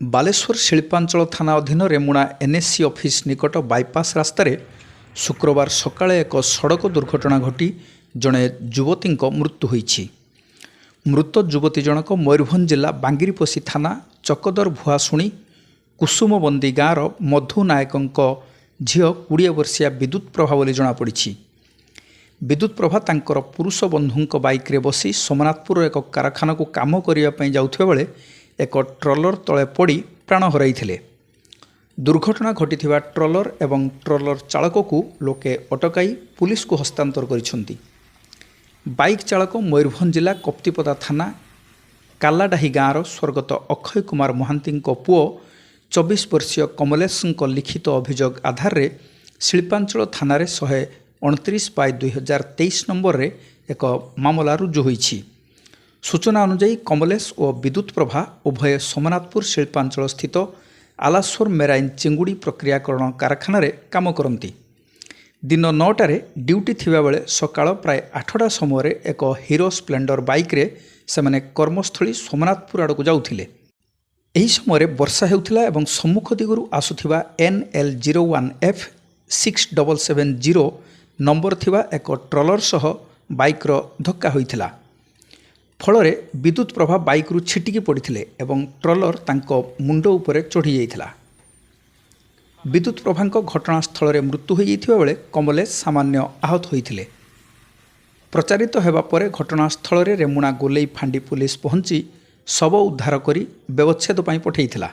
ବାଲେଶ୍ୱର ଶିଳ୍ପାଞ୍ଚଳ ଥାନା ଅଧୀନ ରେମୁଣା ଏନ୍ଏସ୍ସି ଅଫିସ୍ ନିକଟ ବାଇପାସ୍ ରାସ୍ତାରେ ଶୁକ୍ରବାର ସକାଳେ ଏକ ସଡ଼କ ଦୁର୍ଘଟଣା ଘଟି ଜଣେ ଯୁବତୀଙ୍କ ମୃତ୍ୟୁ ହୋଇଛି। ମୃତ ଯୁବତୀ ଜଣକ ମୟୂରଭଞ୍ଜ ଜିଲ୍ଲା ବାଙ୍ଗିରିପୋଷି ଥାନା ଚକଦର ଭୁଆଶୁଣୀ କୁସୁମବନ୍ଦୀ ଗାଁର ମଧୁ ନାୟକଙ୍କ ଝିଅ 20 ବର୍ଷିଆ ବିଦ୍ୟୁତ ପ୍ରଭା ବୋଲି ଜଣାପଡ଼ିଛି। ବିଦ୍ୟୁତ ପ୍ରଭା ତାଙ୍କର ପୁରୁଷ ବନ୍ଧୁଙ୍କ ବାଇକ୍ରେ ବସି ସୋମନାଥପୁର ଏକ କାରଖାନାକୁ କାମ କରିବା ପାଇଁ ଯାଉଥିବା ବେଳେ ଏକ ଟ୍ରଲର ତଳେ ପଡ଼ି ପ୍ରାଣ ହରାଇଥିଲେ। ଦୁର୍ଘଟଣା ଘଟିଥିବା ଟ୍ରଲର ଏବଂ ଟ୍ରଲର ଚାଳକକୁ ଲୋକେ ଅଟକାଇ ପୁଲିସକୁ ହସ୍ତାନ୍ତର କରିଛନ୍ତି। ବାଇକ୍ ଚାଳକ ମୟୂରଭଞ୍ଜ ଜିଲ୍ଲା କପ୍ତିପଦା ଥାନା କାଲାଡାହି ଗାଁର ସ୍ୱର୍ଗତ ଅକ୍ଷୟ କୁମାର ମହାନ୍ତିଙ୍କ ପୁଅ 24 ବର୍ଷୀୟ କମଲେଶଙ୍କ ଲିଖିତ ଅଭିଯୋଗ ଆଧାରରେ ଶିଳ୍ପାଞ୍ଚଳ ଥାନାରେ 129/2023 ନମ୍ବରରେ ଏକ ମାମଲା ରୁଜୁ ହୋଇଛି। ସୂଚନା ଅନୁଯାୟୀ କମଲେଶ ଓ ବିଦ୍ୟୁତ ପ୍ରଭା ଉଭୟ ସୋମନାଥପୁର ଶିଳ୍ପାଞ୍ଚଳ ସ୍ଥିତ ଆଲାସୋର ମେରାଇନ୍ ଚିଙ୍ଗୁଡ଼ି ପ୍ରକ୍ରିୟାକରଣ କାରଖାନାରେ କାମ କରନ୍ତି। ଦିନ 9ଟାରେ ଡ୍ୟୁଟି ଥିବାବେଳେ ସକାଳ ପ୍ରାୟ 8ଟା ସମୟରେ ଏକ ହିରୋ ସ୍ପ୍ଲେଣ୍ଡର ବାଇକ୍ରେ ସେମାନେ କର୍ମସ୍ଥଳୀ ସୋମନାଥପୁର ଆଡ଼କୁ ଯାଉଥିଲେ। ଏହି ସମୟରେ ବର୍ଷା ହେଉଥିଲା ଏବଂ ସମ୍ମୁଖ ଦିଗରୁ ଆସୁଥିବା NL01F6770 ନମ୍ବର ଥିବା ଏକ ଟ୍ରଲର ସହ ବାଇକ୍ର ଧକ୍କା ହୋଇଥିଲା। ଫଳରେ ବିଦ୍ୟୁତ ପ୍ରଭା ବାଇକ୍ରୁ ଛିଟିକି ପଡ଼ିଥିଲେ ଏବଂ ଟ୍ରଲର ତାଙ୍କ ମୁଣ୍ଡ ଉପରେ ଚଢ଼ି ଯାଇଥିଲା। ବିଦ୍ୟୁତ ପ୍ରଭାଙ୍କ ଘଟଣାସ୍ଥଳରେ ମୃତ୍ୟୁ ହୋଇଯାଇଥିବା ବେଳେ କମଲେଶ ସାମାନ୍ୟ ଆହତ ହୋଇଥିଲେ। ପ୍ରଚାରିତ ହେବା ପରେ ଘଟଣାସ୍ଥଳରେ ରେମୁଣା ଗୋଲେଇ ଫାଣ୍ଡି ପୁଲିସ ପହଞ୍ଚି ଶବ ଉଦ୍ଧାର କରି ବ୍ୟବଚ୍ଛେଦ ପାଇଁ ପଠାଇଥିଲା।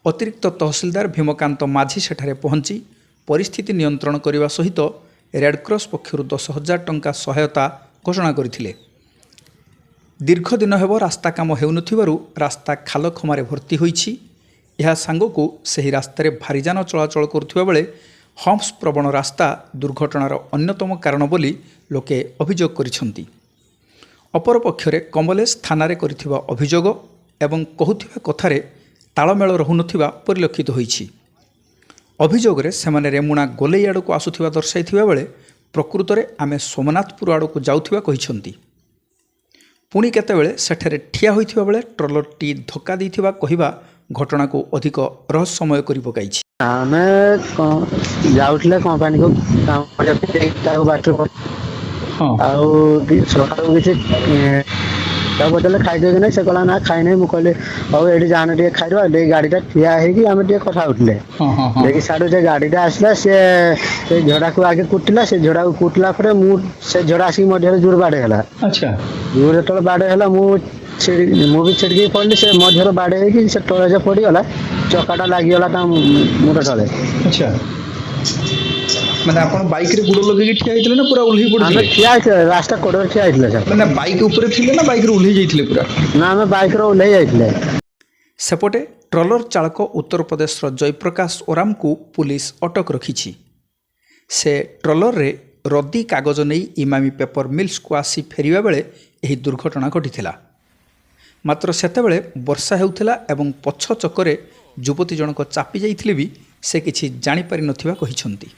ଅତିରିକ୍ତ ତହସିଲଦାର ଭୀମକାନ୍ତ ମାଝୀ ସେଠାରେ ପହଞ୍ଚି ପରିସ୍ଥିତି ନିୟନ୍ତ୍ରଣ କରିବା ସହିତ ରେଡ୍କ୍ରସ୍ ପକ୍ଷରୁ 10,000 ଟଙ୍କା ସହାୟତା ଘୋଷଣା କରିଥିଲେ। ଦୀର୍ଘ ଦିନ ହେବ ରାସ୍ତା କାମ ହେଉନଥିବାରୁ ରାସ୍ତା ଖାଲଖମାରେ ଭର୍ତ୍ତି ହୋଇଛି। ଏହା ସାଙ୍ଗକୁ ସେହି ରାସ୍ତାରେ ଭାରିଯାନ ଚଳାଚଳ କରୁଥିବା ବେଳେ ହମ୍ପସ୍ ପ୍ରବଣ ରାସ୍ତା ଦୁର୍ଘଟଣାର ଅନ୍ୟତମ କାରଣ ବୋଲି ଲୋକେ ଅଭିଯୋଗ କରିଛନ୍ତି। ଅପରପକ୍ଷରେ କମଲେଶ ଥାନାରେ କରିଥିବା ଅଭିଯୋଗ ଏବଂ କହୁଥିବା କଥାରେ ତାଳମେଳ ରହୁନଥିବା ପରିଲକ୍ଷିତ ହୋଇଛି। ଅଭିଯୋଗରେ ସେମାନେ ରେମୁଣା ଗୋଲେଇ ଆଡ଼କୁ ଆସୁଥିବା ଦର୍ଶାଇଥିବା ବେଳେ ପ୍ରକୃତରେ ଆମେ ସୋମନାଥପୁର ଆଡ଼କୁ ଯାଉଥିବା କହିଛନ୍ତି। ପୁଣି କେତେବେଳେ ସେଠାରେ ଠିଆ ହୋଇଥିବା ବେଳେ ଟ୍ରଲରଟି ଧକ୍କା ଦେଇଥିବା କହିବା ଘଟଣାକୁ ଅଧିକ ରହସ୍ୟମୟ କରି ପକାଇଛି। ଆମେ ଯାଉଥିଲେ କମ୍ପାନୀକୁ କାମ କରିବା ପାଇଁ ତାକୁ ବାଟରେ ଆଉ ସକାଳୁ କିଛି ତାକୁ ପଚାରିଲେ ଖାଇଦେବେ କି ନାହିଁ, ସେ କହିଲା ନା ଖାଇନାହିଁ। ମୁଁ କହିଲି ହଉ ଏଇଠି ଯାଆନି ଟିକେ ଖାଇଦେବା। ଏଇ ଗାଡ଼ିଟା ଠିଆ ହେଇକି ଆମେ ଟିକେ କଥା ହଉଥିଲେ। ଦେଖି ସାଡ଼ୁ ଯେ ଗାଡ଼ିଟା ଆସିଲା, ସେ ଝଡ଼ାକୁ ଆଗେ କୁଟିଲା। ସେ ଝଡ଼ାକୁ କୁଟିଲା ପରେ ସେ ଝଡ଼ା ଆସିକି ମୋ ଦେହରେ ଜୋର ବାଡ଼େଇ ହେଲା। ଜୋର ଯେତେବେଳେ ବାଡ଼େଇ ହେଲା ମୁଁ ବି ଛିଡ଼ିକି ପଡ଼ିଲି। ସେ ମୋ ଦେହରେ ବାଡ଼େଇ ହେଇକି ସେ ତଳେ ଯେ ପଡ଼ିଗଲା, ଚକାଟା ଲାଗିଗଲା ତା ମୁଣ୍ଡ ତଳେ। ମାନେ ଆପଣ ବାଇକ୍ରେ ଗୋଡ଼ ଲଗେଇକି ଠିଆ ହେଇଥିଲେ ନା ପୁରା ଓହ୍ଲେଇ ପଡ଼ିଥିଲେ? ଆମେ ଠିଆ ହେଇଥିଲେ, ରାସ୍ତା କଡ଼ରେ ଠିଆ ହେଇଥିଲେ ସାର୍। ମାନେ ବାଇକ୍ ଉପରେ ଥିଲେ ନା ବାଇକ୍ରେ ଓହ୍ଲେଇ ଯାଇଥିଲେ ପୁରା? ନା, ଆମେ ବାଇକ୍ରେ ଓହ୍ଲେଇ ଯାଇଥିଲେ। ସେପଟେ ଟ୍ରଲର ଚାଳକ ଉତ୍ତରପ୍ରଦେଶର ଜୟପ୍ରକାଶ ଓରାମଙ୍କୁ ପୁଲିସ ଅଟକ ରଖିଛି। ସେ ଟ୍ରଲରରେ ରଦି କାଗଜ ନେଇ ଇମାମି ପେପର ମିଲ୍ସକୁ ଆସି ଫେରିବା ବେଳେ ଏହି ଦୁର୍ଘଟଣା ଘଟିଥିଲା। ମାତ୍ର ସେତେବେଳେ ବର୍ଷା ହେଉଥିଲା ଏବଂ ପଛ ଚକରେ ଯୁବତୀ ଜଣକ ଚାପି ଯାଇଥିଲେ ବି ସେ କିଛି ଜାଣିପାରିନଥିବା କହିଛନ୍ତି।